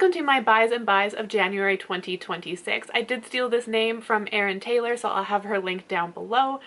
Welcome to my buys and buys of January 2026. I did steal this name from Erin Taylor, so I'll have her linked down below.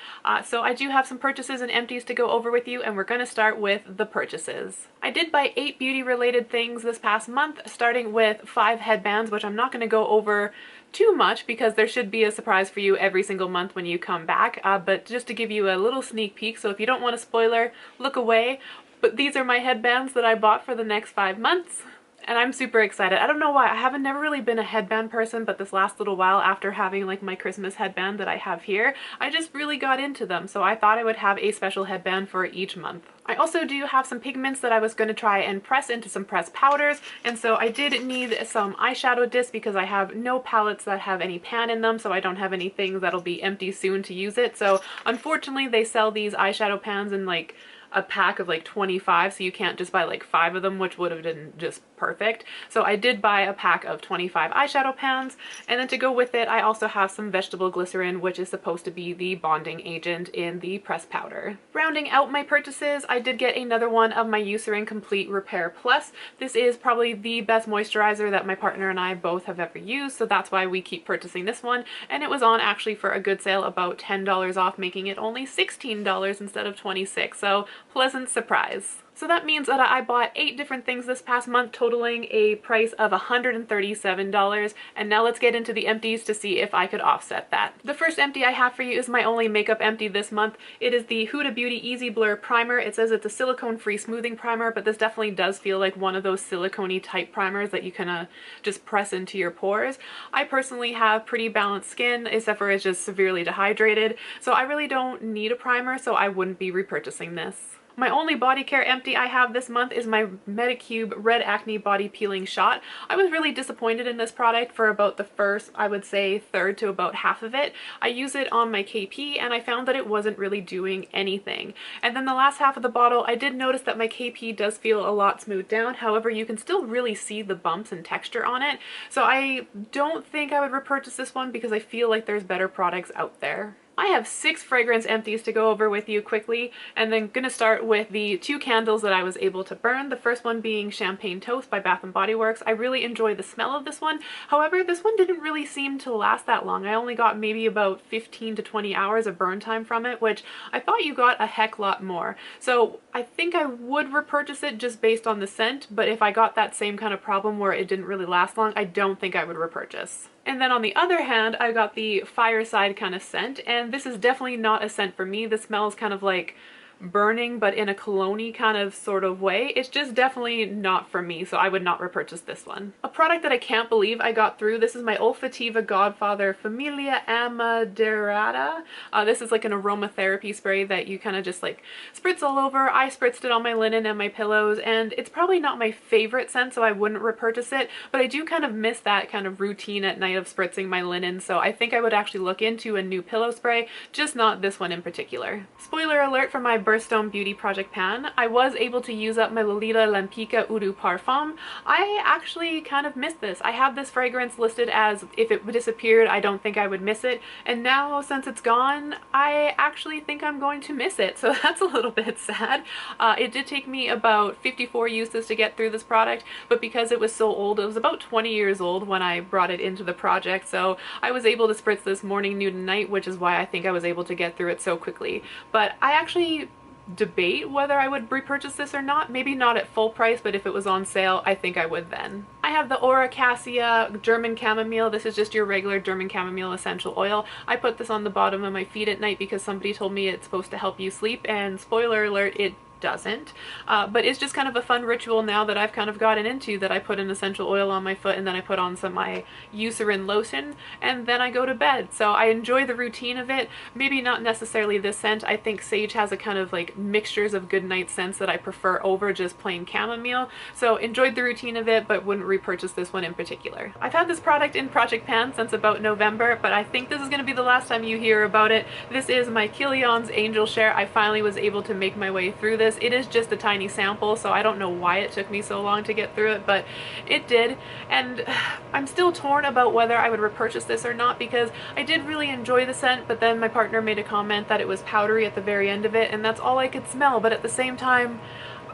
So I do have some purchases and empties to go over with you, and we're going to start with the purchases. I did buy 8 beauty related things this past month, starting with 5 headbands, which I'm not going to go over too much because there should be a surprise for you every single month when you come back, but just to give you a little sneak peek, so if you don't want a spoiler, look away. But these are my headbands that I bought for the next 5 months. And I'm super excited. I don't know why. I haven't never really been a headband person, but this last little while after having like my Christmas headband that I have here, I just really got into them. So I thought I would have a special headband for each month. I also do have some pigments that I was going to try and press into some pressed powders. And so I did need some eyeshadow discs because I have no palettes that have any pan in them. So I don't have anything that'll be empty soon to use it. So unfortunately they sell these eyeshadow pans in like a pack of like 25, so you can't just buy like 5 of them, which would have been just perfect. So I did buy a pack of 25 eyeshadow pans, and then to go with it I also have some vegetable glycerin, which is supposed to be the bonding agent in the pressed powder. Rounding out my purchases, I did get another one of my Eucerin Complete Repair Plus. This is probably the best moisturizer that my partner and I both have ever used, so that's why we keep purchasing this one, and it was on actually for a good sale, about $10 off, making it only $16 instead of $26, so pleasant surprise. So that means that I bought 8 different things this past month, totaling a price of $137, and now let's get into the empties to see if I could offset that. The first empty I have for you is my only makeup empty this month. It is the Huda Beauty Easy Blur Primer. It says it's a silicone-free smoothing primer, but this definitely does feel like one of those silicone-y type primers that you can just press into your pores. I personally have pretty balanced skin, except for it's just severely dehydrated, so I really don't need a primer, so I wouldn't be repurchasing this. My only body care empty I have this month is my Medicube Red Acne Body Peeling Shot. I was really disappointed in this product for about the first, I would say, third to about half of it. I use it on my KP and I found that it wasn't really doing anything. And then the last half of the bottle, I did notice that my KP does feel a lot smoothed down. However, you can still really see the bumps and texture on it. So I don't think I would repurchase this one because I feel like there's better products out there. I have 6 fragrance empties to go over with you quickly, and then gonna start with the 2 candles that I was able to burn. The first one being Champagne Toast by Bath & Body Works. I really enjoy the smell of this one. However, this one didn't really seem to last that long. I only got maybe about 15 to 20 hours of burn time from it, which I thought you got a heck lot more. So I think I would repurchase it just based on the scent, but if I got that same kind of problem where it didn't really last long, I don't think I would repurchase. And then on the other hand, I got the Fireside kind of scent, and this is definitely not a scent for me. This smells kind of like burning, but in a cologne-y kind of sort of way. It's just definitely not for me, so I would not repurchase this one. A product that I can't believe I got through, this is my Olfativa Godfather Familia Amaderata. This is like an aromatherapy spray that you kind of just like spritz all over. I spritzed it on my linen and my pillows, and it's probably not my favorite scent, so I wouldn't repurchase it, but I do kind of miss that kind of routine at night of spritzing my linen, so I think I would actually look into a new pillow spray, just not this one in particular. Spoiler alert for my Birthstone Beauty Project pan. I was able to use up my Lolita Lampica Eau de Parfum. I actually kind of missed this. I have this fragrance listed as if it disappeared, I don't think I would miss it. And now since it's gone, I actually think I'm going to miss it. So that's a little bit sad. It did take me about 54 uses to get through this product, but because it was so old, it was about 20 years old when I brought it into the project. So I was able to spritz this morning, noon, and night, which is why I think I was able to get through it so quickly. But I actually debate whether I would repurchase this or not. Maybe not at full price, but if it was on sale, I think I would then. I have the Aura Cassia German Chamomile. This is just your regular German chamomile essential oil. I put this on the bottom of my feet at night because somebody told me it's supposed to help you sleep, and spoiler alert, it doesn't. But it's just kind of a fun ritual now that I've kind of gotten into, that I put an essential oil on my foot and then I put on some my Eucerin lotion and then I go to bed. So I enjoy the routine of it. Maybe not necessarily this scent. I think sage has a kind of like mixtures of good night scents that I prefer over just plain chamomile. So enjoyed the routine of it, but wouldn't repurchase this one in particular. I've had this product in Project Pan since about November, but I think this is going to be the last time you hear about it. This is my Kilian's Angel Share. I finally was able to make my way through this. It is just a tiny sample, so I don't know why it took me so long to get through it, but it did. And I'm still torn about whether I would repurchase this or not, because I did really enjoy the scent, but then my partner made a comment that it was powdery at the very end of it, and that's all I could smell. But at the same time,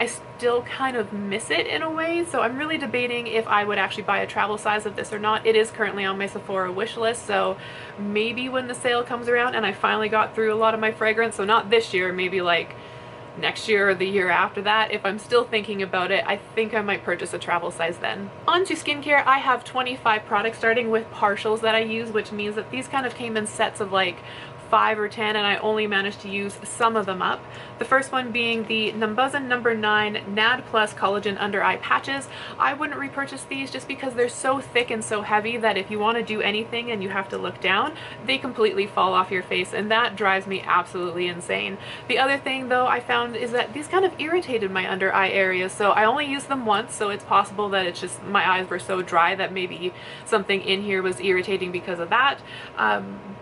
I still kind of miss it in a way, so I'm really debating if I would actually buy a travel size of this or not. It is currently on my Sephora wish list, so maybe when the sale comes around and I finally got through a lot of my fragrance, so not this year, maybe like next year or the year after that, if I'm still thinking about it, I think I might purchase a travel size then. On to skincare, I have 25 products starting with partials that I use, which means that these kind of came in sets of like 5 or 10, and I only managed to use some of them up. The first one being the Numbuzin number 9 NAD Plus Collagen Under Eye Patches. I wouldn't repurchase these just because they're so thick and so heavy that if you want to do anything and you have to look down, they completely fall off your face, and that drives me absolutely insane. The other thing though I found is that these kind of irritated my under eye areas, so I only used them once, so it's possible that it's just my eyes were so dry that maybe something in here was irritating because of that.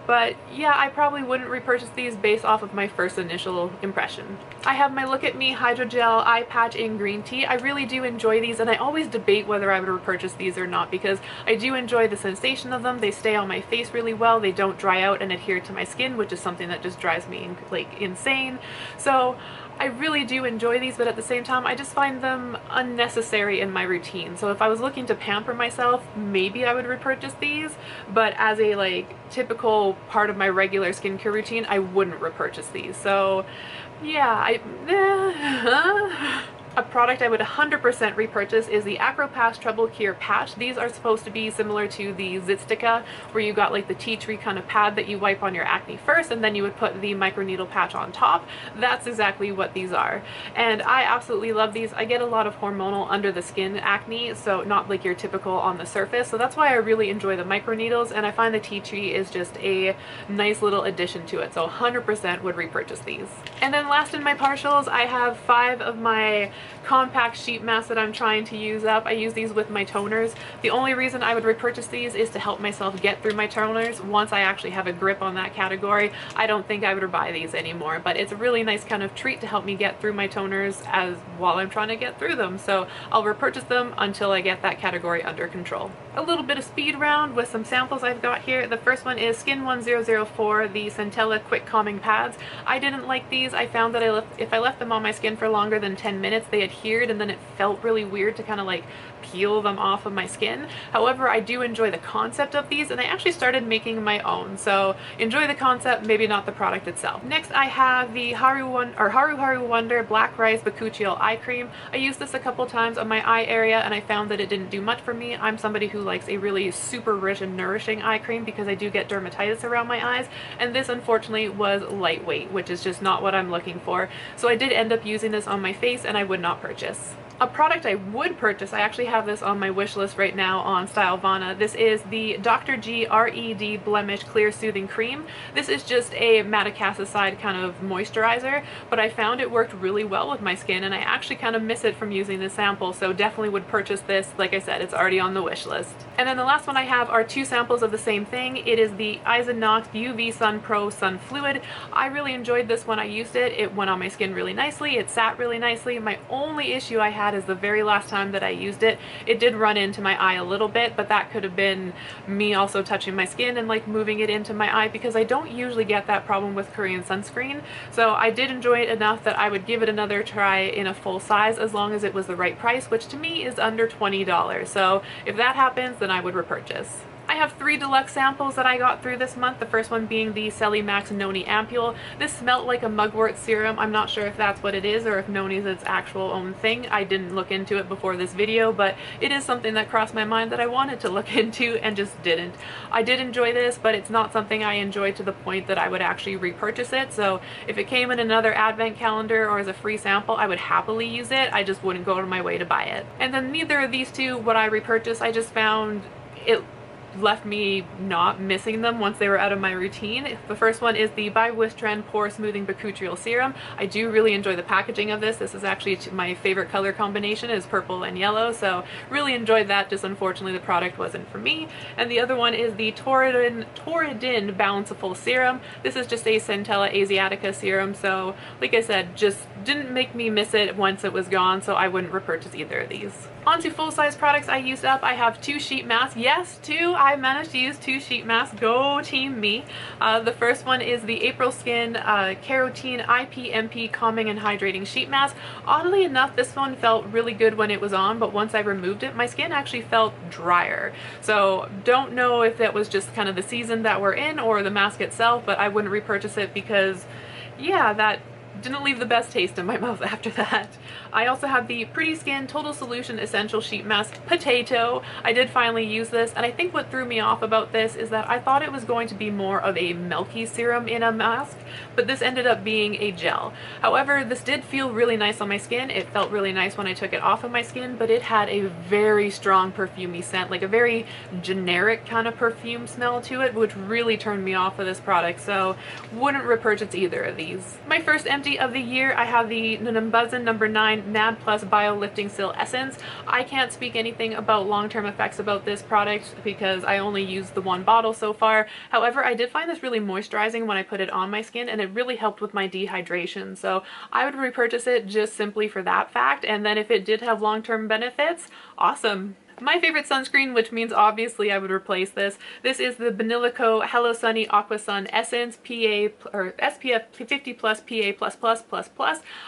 But yeah, I probably wouldn't repurchase these based off of my first initial impression. I have my Look at Me Hydrogel Eye Patch in green tea. I really do enjoy these, and I always debate whether I would repurchase these or not because I do enjoy the sensation of them. They stay on my face really well. They don't dry out and adhere to my skin, which is something that just drives me like insane. So I really do enjoy these, but at the same time, I just find them unnecessary in my routine. So if I was looking to pamper myself, maybe I would repurchase these, but as a like typical part of my regular skincare routine, I wouldn't repurchase these. So yeah, a product I would 100% repurchase is the Acropass Trouble Cure Patch. These are supposed to be similar to the Zitstica, where you got like the tea tree kind of pad that you wipe on your acne first, and then you would put the microneedle patch on top. That's exactly what these are. And I absolutely love these. I get a lot of hormonal under the skin acne, so not like your typical on the surface. So that's why I really enjoy the microneedles, and I find the tea tree is just a nice little addition to it. So 100% would repurchase these. And then last in my partials, I have 5 of my compact sheet masks that I'm trying to use up. I use these with my toners. The only reason I would repurchase these is to help myself get through my toners. Once I actually have a grip on that category, I don't think I would buy these anymore, but it's a really nice kind of treat to help me get through my toners as while I'm trying to get through them. So I'll repurchase them until I get that category under control. A little bit of speed round with some samples I've got here. The first one is Skin 1004, the Centella Quick Calming Pads. I didn't like these. I found that if I left them on my skin for longer than 10 minutes, they adhered, and then it felt really weird to kind of like peel them off of my skin. However, I do enjoy the concept of these, and I actually started making my own. So enjoy the concept, maybe not the product itself. Next, I have the Haru Haru Wonder Black Rice Bakuchiol Eye Cream. I used this a couple times on my eye area, and I found that it didn't do much for me. I'm somebody who likes a really super rich and nourishing eye cream because I do get dermatitis around my eyes, and this unfortunately was lightweight, which is just not what I'm looking for. So I did end up using this on my face, and I would not purchase. A product I would purchase, I actually have this on my wish list right now on Stylevana. This is the Dr. G Red Blemish Clear Soothing Cream. This is just a madecassicide kind of moisturizer, but I found it worked really well with my skin, and I actually kind of miss it from using this sample, so definitely would purchase this. Like I said, it's already on the wish list. And then the last one I have are 2 samples of the same thing. It is the Izanox UV Sun Pro Sun Fluid. I really enjoyed this when I used it. It went on my skin really nicely. It sat really nicely. My only issue I had is the very last time that I used it, it did run into my eye a little bit, but that could have been me also touching my skin and like moving it into my eye, because I don't usually get that problem with Korean sunscreen. So I did enjoy it enough that I would give it another try in a full size, as long as it was the right price, which to me is under $20. So if that happens, then I would repurchase. I have 3 deluxe samples that I got through this month. The first one being the Celly Max Noni Ampule. This smelled like a mugwort serum. I'm not sure if that's what it is or if Noni's its actual own thing. I didn't look into it before this video, but it is something that crossed my mind that I wanted to look into and just didn't. I did enjoy this, but it's not something I enjoy to the point that I would actually repurchase it. So if it came in another advent calendar or as a free sample, I would happily use it. I just wouldn't go out of my way to buy it. And then neither of these two would I repurchase. I just found it left me not missing them once they were out of my routine. The first one is the by Wistren Pore Smoothing Bakuchiol Serum. I do really enjoy the packaging of this. This is actually my favorite color combination, is purple and yellow, so really enjoyed that. Just unfortunately the product wasn't for me. And the other one is the Toradin Bountiful Serum. This is just a Centella Asiatica serum, so like I said, just didn't make me miss it once it was gone, so I wouldn't repurchase either of these. On to full-size products I used up. I have 2 sheet masks. Yes, 2. I managed to use 2 sheet masks. Go team me. The first one is the April Skin Carotene IPMP Calming and Hydrating Sheet Mask. Oddly enough, this one felt really good when it was on, but once I removed it, my skin actually felt drier. So don't know if that was just kind of the season that we're in or the mask itself, but I wouldn't repurchase it because, yeah, that didn't leave the best taste in my mouth after that. I also have the Pretty Skin Total Solution Essential Sheet Mask Potato. I did finally use this, and I think what threw me off about this is that I thought it was going to be more of a milky serum in a mask, but this ended up being a gel. However, this did feel really nice on my skin. It felt really nice when I took it off of my skin, but it had a very strong perfumey scent, like a very generic kind of perfume smell to it, which really turned me off of this product, so wouldn't repurchase either of these. My first empty of the year, I have the Buzzin' No. 9 NAD Plus Bio Lifting Seal Essence. I can't speak anything about long-term effects about this product because I only used the one bottle so far. However, I did find this really moisturizing when I put it on my skin, and it really helped with my dehydration. So I would repurchase it just simply for that fact, and then if it did have long-term benefits, awesome. My favorite sunscreen, which means obviously I would replace this. This is the Benilico Hello Sunny Aqua Sun Essence PA or SPF 50 plus PA+++++.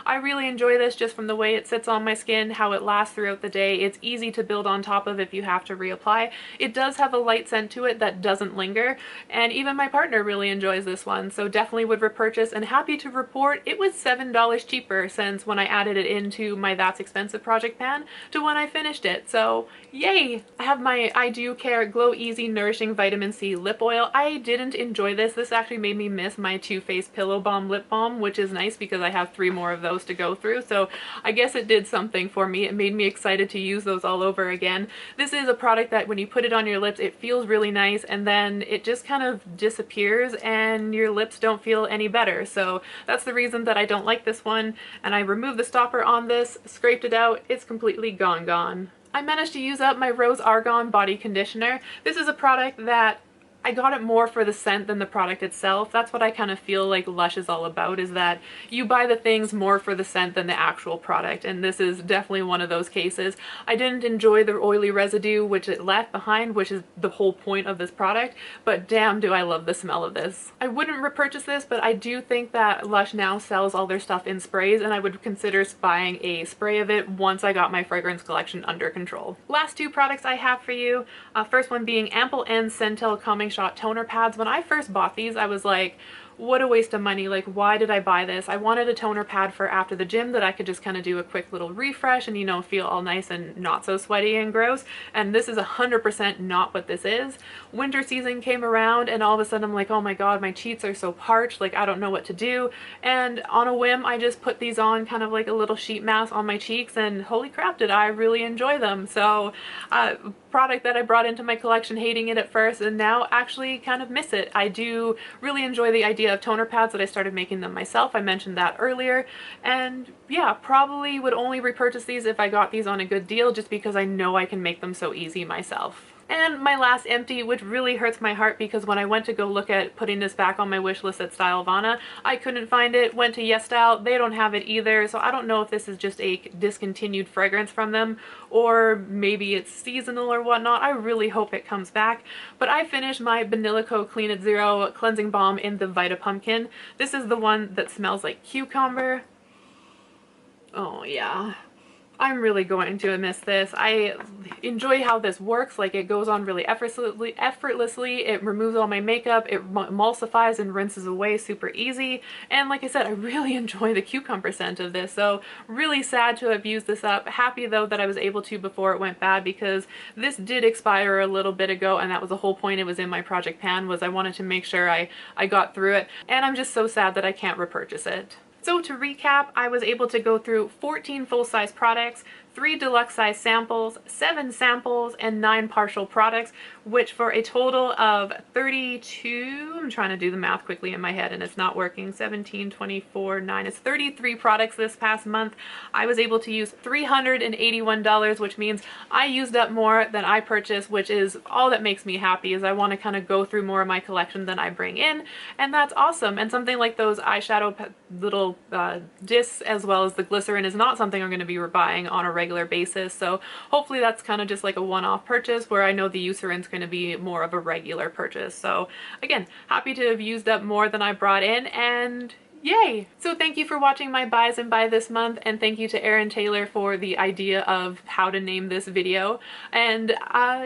I really enjoy this just from the way it sits on my skin, how it lasts throughout the day. It's easy to build on top of if you have to reapply. It does have a light scent to it that doesn't linger, and even my partner really enjoys this one, so definitely would repurchase, and happy to report it was $7 cheaper since when I added it into my That's Expensive project pan to when I finished it, so yay! I have my I Do Care Glow Easy Nourishing Vitamin C Lip Oil. I didn't enjoy this. This actually made me miss my Too Faced Pillow Balm Lip Balm, which is nice because I have 3 more of those to go through, so I guess it did something for me. It made me excited to use those all over again. This is a product that when you put it on your lips, it feels really nice, and then it just kind of disappears and your lips don't feel any better. So that's the reason that I don't like this one, and I removed the stopper on this, scraped it out, it's completely gone. I managed to use up my Rose Argan body conditioner. This is a product that I got it more for the scent than the product itself. That's what I kind of feel like Lush is all about, is that you buy the things more for the scent than the actual product, and this is definitely one of those cases. I didn't enjoy the oily residue which it left behind, which is the whole point of this product, but damn do I love the smell of this. I wouldn't repurchase this, but I do think that Lush now sells all their stuff in sprays, and I would consider buying a spray of it once I got my fragrance collection under control. Last 2 products I have for you, first one being Ample N Centel Calming Shot Toner Pads. When I first bought these, I was like, what a waste of money. Like, why did I buy this? I wanted a toner pad for after the gym that I could just kind of do a quick little refresh and, you know, feel all nice and not so sweaty and gross. And this is 100% not what this is. Winter season came around and all of a sudden I'm like, oh my god, my cheeks are so parched, like I don't know what to do. And on a whim, I just put these on kind of like a little sheet mask on my cheeks, and holy crap, did I really enjoy them. So product that I brought into my collection hating it at first, and now actually kind of miss it. I do really enjoy the idea of toner pads that I started making them myself. I mentioned that earlier, and yeah, probably would only repurchase these if I got these on a good deal, just because I know I can make them so easy myself. And my last empty, which really hurts my heart because when I went to go look at putting this back on my wish list at Stylovana, I couldn't find it. Went to Yes Style, they don't have it either, so I don't know if this is just a discontinued fragrance from them or maybe it's seasonal or whatnot. I really hope it comes back. But I finished my Benilico Clean at Zero Cleansing Balm in the Vita Pumpkin. This is the one that smells like cucumber. Oh yeah. I'm really going to miss this. I enjoy how this works. Like, it goes on really effortlessly. It removes all my makeup. It emulsifies and rinses away super easy. And like I said, I really enjoy the cucumber scent of this. So really sad to have used this up. Happy though that I was able to before it went bad, because this did expire a little bit ago, and that was the whole point it was in my project pan, was I wanted to make sure I got through it. And I'm just so sad that I can't repurchase it. So to recap, I was able to go through 14 full-size products, 3 deluxe size samples, 7 samples, and 9 partial products, which for a total of 32, I'm trying to do the math quickly in my head and it's not working, 17, 24, 9, it's 33 products this past month. I was able to use $381, which means I used up more than I purchased, which is all that makes me happy, is I want to kind of go through more of my collection than I bring in, and that's awesome. And something like those eyeshadow little discs as well as the glycerin is not something I'm going to be buying on a regular basis. So hopefully that's kind of just like a one-off purchase, where I know the Eucerin's going to be more of a regular purchase. So again, happy to have used up more than I brought in, and yay! So thank you for watching my buys and buy this month, and thank you to Erin Taylor for the idea of how to name this video. And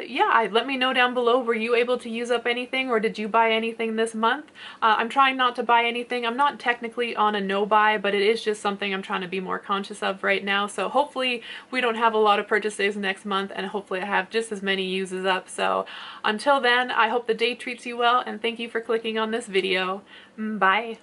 yeah, let me know down below, were you able to use up anything, or did you buy anything this month? I'm trying not to buy anything. I'm not technically on a no buy, but it is just something I'm trying to be more conscious of right now. So hopefully we don't have a lot of purchases next month, and hopefully I have just as many uses up. So until then, I hope the day treats you well, and thank you for clicking on this video. Bye!